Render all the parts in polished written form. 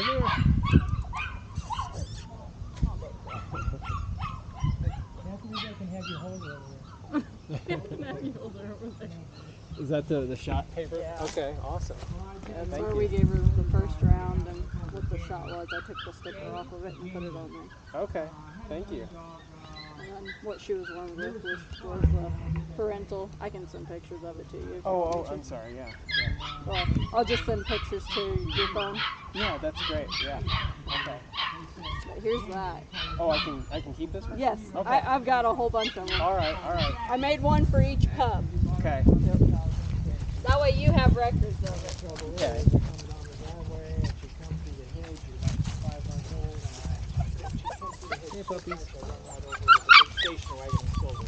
here. Maybe I can have you hold her over there. Is that the shot paper? Yeah. Okay, awesome. That's Thank where you. we gave her the first round, and what the shot was, I took the sticker off of it and put it on there. Okay, thank you. And then what she was warmed with was parental. I can send pictures of it to you. If you want me to. I'm sorry, yeah. Well, I'll just send pictures to your phone. Yeah, that's great, yeah. Okay. But here's that. Oh, I can keep this one? Yes, Okay. I've got a whole bunch of them. All right. I made one for each pup. Okay. Yep. That way you have records of it. Okay. Hey, puppies. Station wagon in Silver.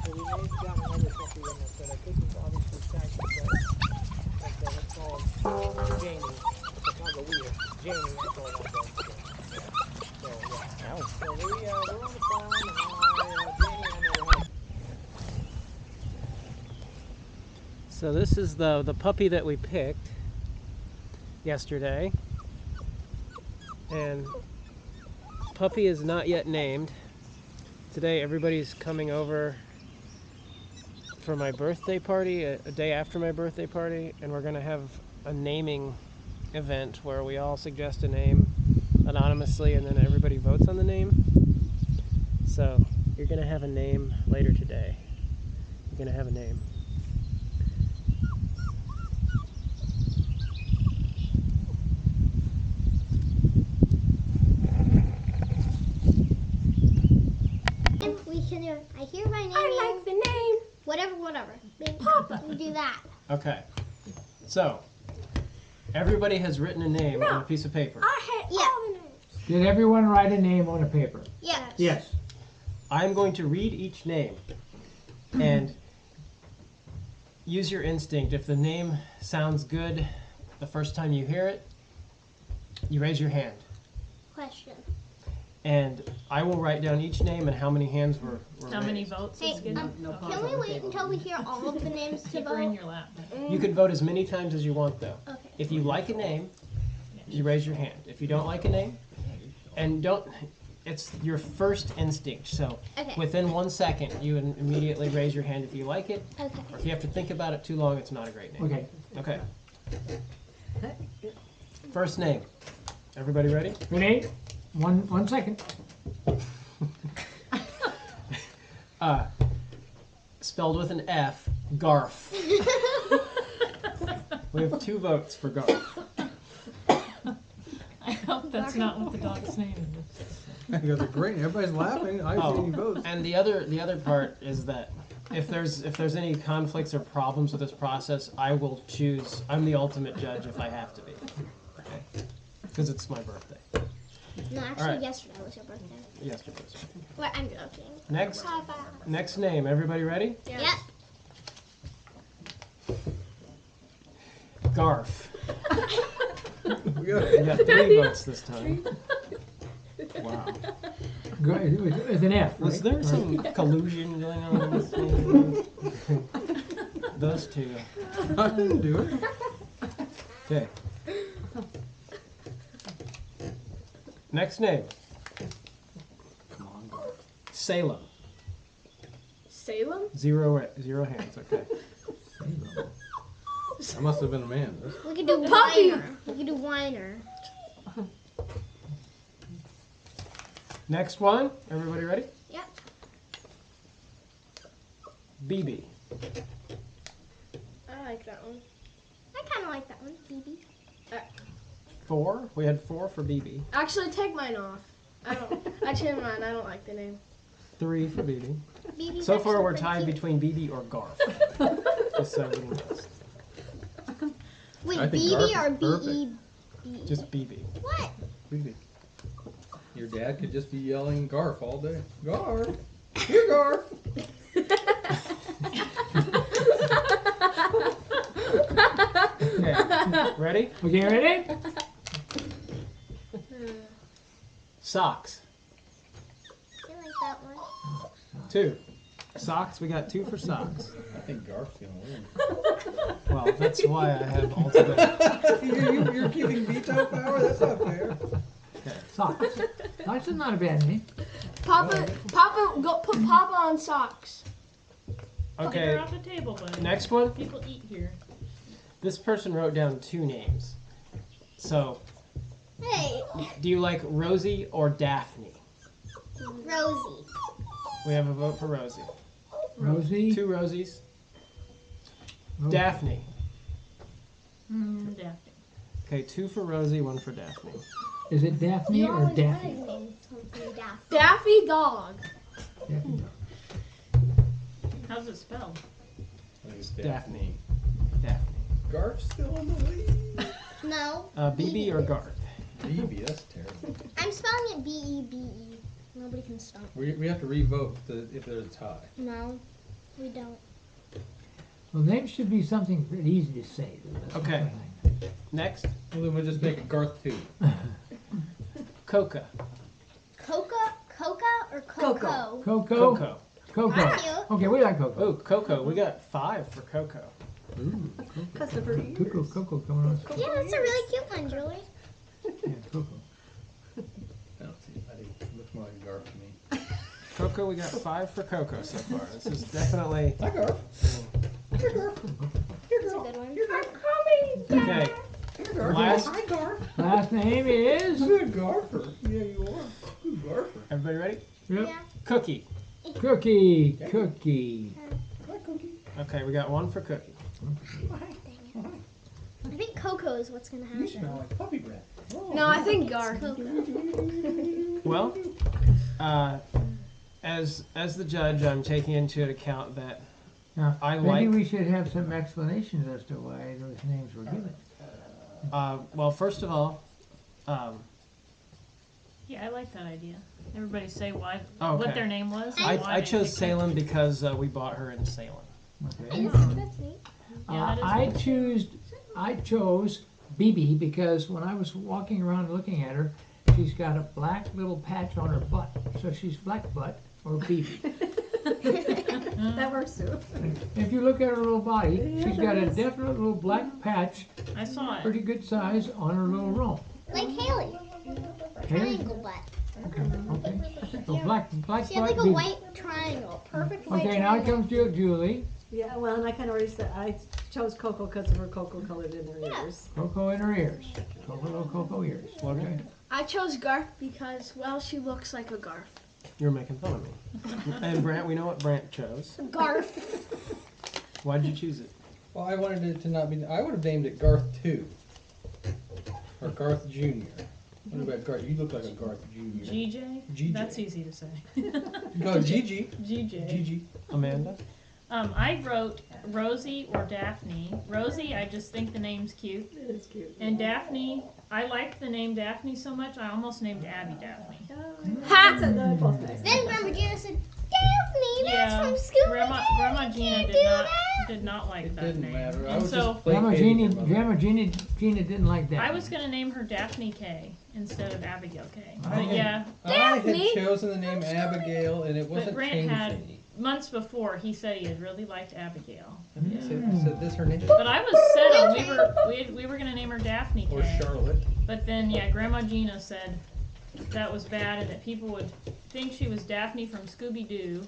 So we may have gotten another puppy in that, but I couldn't obviously tag them, but it's called Jamie. It's not Louisa. Jamie, that's all that does. So yeah. Ow. So we're on the farm, and Jamie and her husband. So this is the puppy that we picked yesterday, and puppy is not yet named. Today everybody's coming over for my birthday party, a day after my birthday party, and we're gonna have a naming event where we all suggest a name anonymously and then everybody votes on the name. So you're gonna have a name later today. You're gonna have a name. I hear my name. I like the name. Whatever. Papa. We do that. Okay. So everybody has written a name on a piece of paper. I had all the names. Did everyone write a name on a paper? Yes. Yes. I'm going to read each name and use your instinct. If the name sounds good the first time you hear it, you raise your hand. Question. And I will write down each name and how many hands were How many raised. votes Hey, is good? can we wait until we hear all of the names to Keep her in vote? your lap. You can vote as many times as you want, though. Okay. If you like a name, you raise your hand. If you don't like a name, and don't, it's your first instinct. So Okay. within 1 second, you immediately raise your hand if you like it. Okay. Or if you have to think about it too long, it's not a great name. Okay. Okay. First name. Everybody ready? Renee, one second. Spelled with an F, Garf. We have 2 votes for Garf. I hope that's not what the dog's name is. You guys are great. Everybody's laughing. I see any votes. And the other part is that if there's any conflicts or problems with this process, I will choose. I'm the ultimate judge if I have to be. Okay. Because it's my birthday. No, actually, Alright. yesterday was your birthday. Yesterday. Well, I'm joking. Next name. Everybody ready? Yep. Garf. We got You got 3 votes this time. Wow. With an F, Was right? there some collusion going on in this name? Those 2. I didn't do it. Okay. Next name. Come on, Garf. Salem. Salem? 0 hands. Okay. That must have been a man. We could do Weiner. We could do Weiner. Next one. Everybody ready? Yep. BB. I like that one. I kind of like that one, BB. 4. We had 4 for BB. Actually, take mine off. I changed mine. I don't like the name. 3 for BB. BB's So far, actually we're pretty tied cute. between BB or Garf. Just so everyone knows. Wait, I think BB Garf or is perfect. BE? Just BB. What? BB. Your dad could just be yelling Garf all day. Garf. Here, Garf. Okay. Ready? Okay, ready? Socks. I like that one. 2. Socks, we got 2 for socks. I think Garf's gonna win. Well, that's why I have ultimate. You're giving veto power? That's not fair. Socks. Socks is not a bad name. Papa, go put Papa on socks. Get Okay, her off the table, buddy. next one. People eat here. This person wrote down 2 names. So, Hey, do you like Rosie or Daphne? Rosie. We have a vote for Rosie. Rosie. 2 Rosies. Rosie. Daphne. Daphne. Okay, 2 for Rosie, 1 for Daphne. Is it Daphne You or always Daffy? wanted to name something Daphne. Daffy Dog. Daffy. How's it spelled? I think it's Daphne. Daphne. Garf's still in the lead. No. BB or Garth? BB, that's terrible. I'm spelling it B-E-B-E. Nobody can stop. We have to revote if there's a tie. No, we don't. Well, names should be something pretty easy to say. That's Okay. one thing. Next, Well, then we'll just make it Garth 2. Coca. Coca or Coco? Coco. Coco. Coco. That's cute. Okay, we like Coco. Oh, Coco. We got 5 for Coco. Ooh, Because of her ears. Coco, Coco coming on. Yeah, that's a really cute one, Julie. Yeah, Coco. I don't see. I think it looks more like Garth to me. Coco, we got 5 for Coco so far. This is definitely. Hi, Garth. Here, Garth. Here, That's a girl. good one. Okay, Here, Garth. Last- Hi, Garth. Last name is. Good Garfer. Yeah, you are. Good Garfer. everybody ready? Yep. Yeah. Cookie. Cookie. Cookie. Hi, Cookie. Okay, we got 1 for Cookie. I think Coco is what's gonna You smell happen. like puppy breath. Oh. No, I think Garth. Well, as the judge, I'm taking into account that Now, I maybe like- we should have some explanations as to why those names were given. well, first of all, Yeah, I like that idea. Everybody say why, Okay. what their name was. and why I they chose picked it. Salem because we bought her in Salem. Okay. That's neat. Yeah, that is I chose BB because when I was walking around looking at her, she's got a black little patch on her butt, so she's black butt or BB. That works too. If you look at her little body, she's got a definite little black patch, I saw it. pretty good size on her little rump. Like Haley. Haley? Triangle butt. Okay. So black She had like butt a BB. white triangle. Perfect white Okay, now it triangle. comes to Julie. Yeah, well, and I kind of already said, I chose Coco because of her cocoa colored in her Yeah. ears. Coco in her ears. Coco ears. Okay. I chose Garth because, well, she looks like a Garth. You're making fun of me. And Brant, we know what Brant chose. Garth. Why did you choose it? Well, I wanted it to not be. I would have named it Garth 2. Or Garth Jr. What about Garth? You look like a Garth Jr. GJ? GJ. That's easy to say. Go Gigi. GJ. Gigi. Amanda? I wrote Rosie or Daphne. Rosie, I just think the name's cute. It is cute. And Daphne, I liked the name Daphne so much, I almost named Abby Daphne. Ha! They're both nice. Then Grandma Gina said, Daphne, that's Yeah, from Scooby Grandma Doo. Gina You can't did do not that." did not like It that didn't name. matter. I And was so just Grandma placating Gina, your mother. Grandma Gina didn't like that. I was gonna name her Daphne K instead of Abigail K. Oh. But yeah, I had Daphne? chosen the name Abigail, and it wasn't Grant changed had- any. months before he said he had really liked Abigail. I said this her name, But I was set on we were gonna name her Daphne or K. Charlotte. But then yeah, Grandma Gina said that was bad and that people would think she was Daphne from Scooby Doo.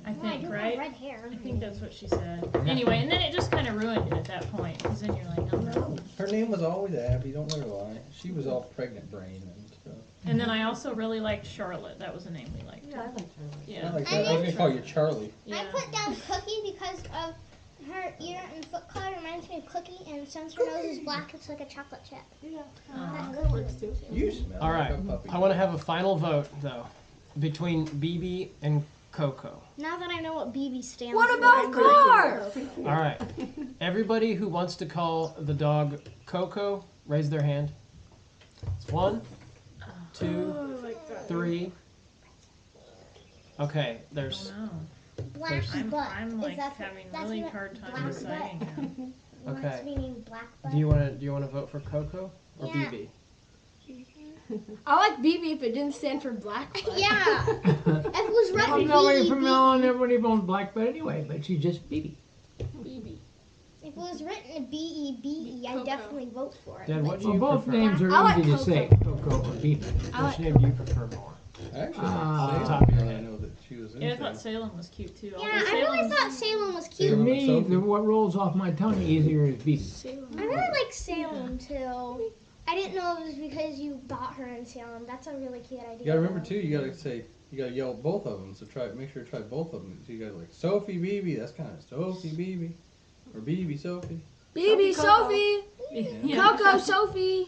I Well, I think, do right? have red hair. I think that's what she said. Anyway, and then it just kind of ruined it at that point, because then you're like, oh no. Her name was always Abby. Don't let her lie. She was all pregnant brain and stuff. And then I also really liked Charlotte. That was a name we liked. Yeah, I like her. I Yeah. like that. I was gonna call you Charlie. I Yeah. put down Cookie because of her ear and foot color reminds me of Cookie, and since her nose is black, it's like a chocolate chip. Yeah, Aw. that works too. You smell All like right. a puppy. I want to have a final vote, though, between BB and Coco. Now that I know what BB stands What for. about I'm really Garth? curious. All right. Everybody who wants to call the dog Coco, raise their hand. It's 1, 2, 3. Okay, I there's. don't know. Black I'm, butt. I'm Is like that having that's really what- hard time black butt? deciding now. You want it Okay. to be named Black Butt? Do you want to vote for Coco or Yeah. BB? I like BB if it didn't stand for black. Yeah. If it was red, Well, nobody from now on, everybody owns Blackbud anyway, but she's just BB. BB. If it was written BEBE, I'd Coco. definitely vote for it. Dad, what do Well, you both prefer? names are I like easy to Coco. say, Coco or BB. I Which like name do you prefer more? Actually, Off the Salem, top of your now that I head. know that she was in Yeah, I thought Salem. Salem was cute too. Yeah, although I really Salem's- thought Salem was To cute. Salem. me, Sophie. what rolls off my tongue easier is BB. I really like Salem too. I didn't know it was because you got her in Salem. That's a really cute idea. You gotta remember though. too. You gotta say. You gotta yell both of them. So make sure to try both of them. So you gotta like Sophie, BB. That's kind of Sophie, BB, or BB, Sophie. BB, Sophie, Yeah. Coco, Sophie.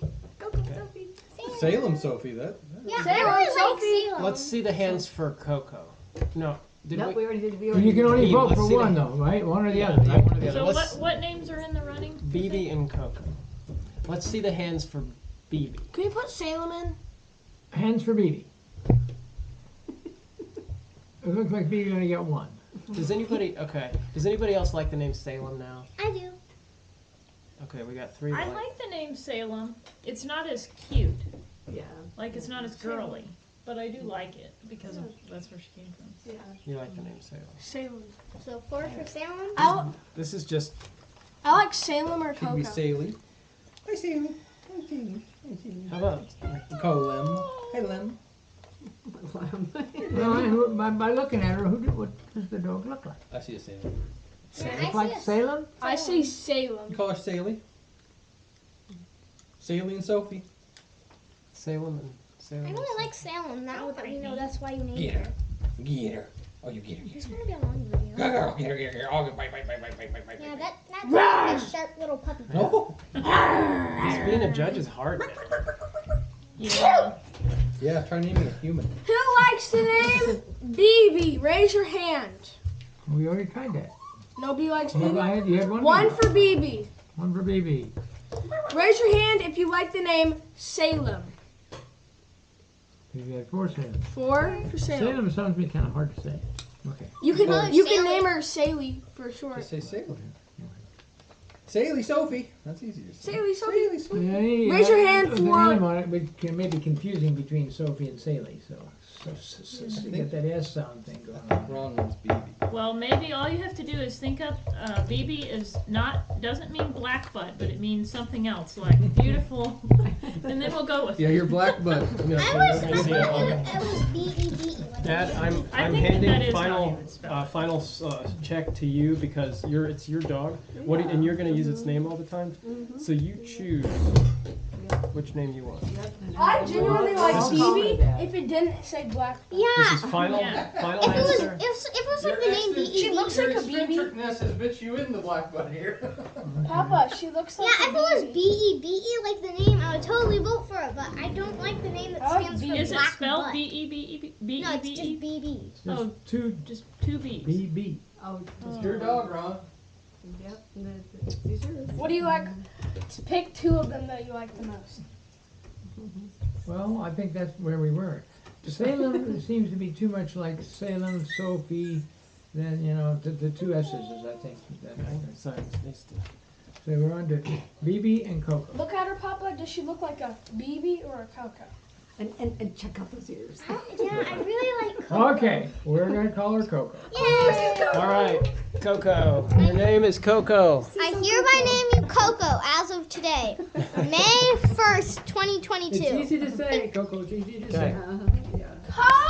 Salem, Sophie. That Yeah, Salem, I really like Sophie. Salem. Let's see the hands for Coco. No, did Nope, we? we already did. We So already you can did. only Hey, vote let's for see one the- though, right? One or the Yeah, other. one or the other. So Let's- what names are in the running? BB and Coco. Let's see the hands for BB. Can we put Salem in? Hands for BB. It looks like BB only got one. Does anybody? Okay. Does anybody else like the name Salem now? I do. Okay, we got three. I that like the name Salem. It's not as cute. Yeah. Like it's not as girly. But I do like it because of, that's where she came from. Yeah. You like the name Salem? Salem. So 4 for Salem. I This is just. like Salem or should be Coco. Saley. Hi, Saley. Hi, Saley. Hi, Saley. How about? Call Lem. Hi, Lem. Well, by looking at her, what does the dog look like? I see a Salem. I Look like see a- Salem? I say Salem. You call her Saley. Saley and Sophie. Salem and Salem. I and really like Salem. Now that we know that's why you named Get her. her. Get her. Oh, you get her. It's gonna be a long video. Go, girl. Get her. Get her. Oh, bite, bite, bite, bite, bite, bite, bite. Yeah, that's a sharp little puppy. No. Just being a judge is hard. Yeah. Yeah, try naming a human. Who likes the name BB? Raise your hand. We already tried that. Nobody likes You BB. had one. One BB. for BB. One for BB. Raise your hand if you like the name Salem. You had 4 Salem. 4 for Salem. Salem sounds to be kind of hard to say. Okay. You can Well, you can Salem. name her Saley for short. Just say Saley. Saley, Sophie. That's easier to say. Saley, Sophie. Saley, Sophie. Yeah, Raise your hand the for- name on it may be confusing between Sophie and Saley, so you get that S sound thing going on. Ron wants BB. Well, maybe all you have to do is think up BB is doesn't mean blackbud, but it means something else like beautiful, and then we'll go with Yeah, it. you're black butt. I was Let me see it. thinking it was BEBE. Dad, I'm I I'm think that handing is how you final would spell it. final check to you because it's your dog. And you're gonna use its name all the time. So you choose which name you want. I genuinely like This is- BB if it didn't say black. This Yeah. is final Yeah. final If it was answer. if it was like the name BEBE. She looks like a BB. eccentricness has bit you in the black butt here. Papa, she looks like Yeah, a if it was BB. BEBE like the name, I would totally vote for it. But I don't like the name that I like stands for Is it black spelled butt. B-E-B-E-B? No, it's just B-E-B-E? BB. There's Oh. two Just two B's. BB. Oh, It's your dog, Ron. yep. These are. What do you like? Pick 2 of them that you like the most. Well, I think that's where we were. Salem seems to be too much like Salem, Sophie, then, the 2 S's, I think. So it needs to- So we're on to BB and Coco. Look at her, Papa. Does she look like a BB or a Coco? And check out those ears. Yeah, I really like Coco. Okay, we're going to call her Coco. Yay! All right, Coco. Your name is Coco. I hereby name you Coco as of today, May 1st, 2022. It's easy to say, Coco. It's easy to say. Okay. Yeah. Oh!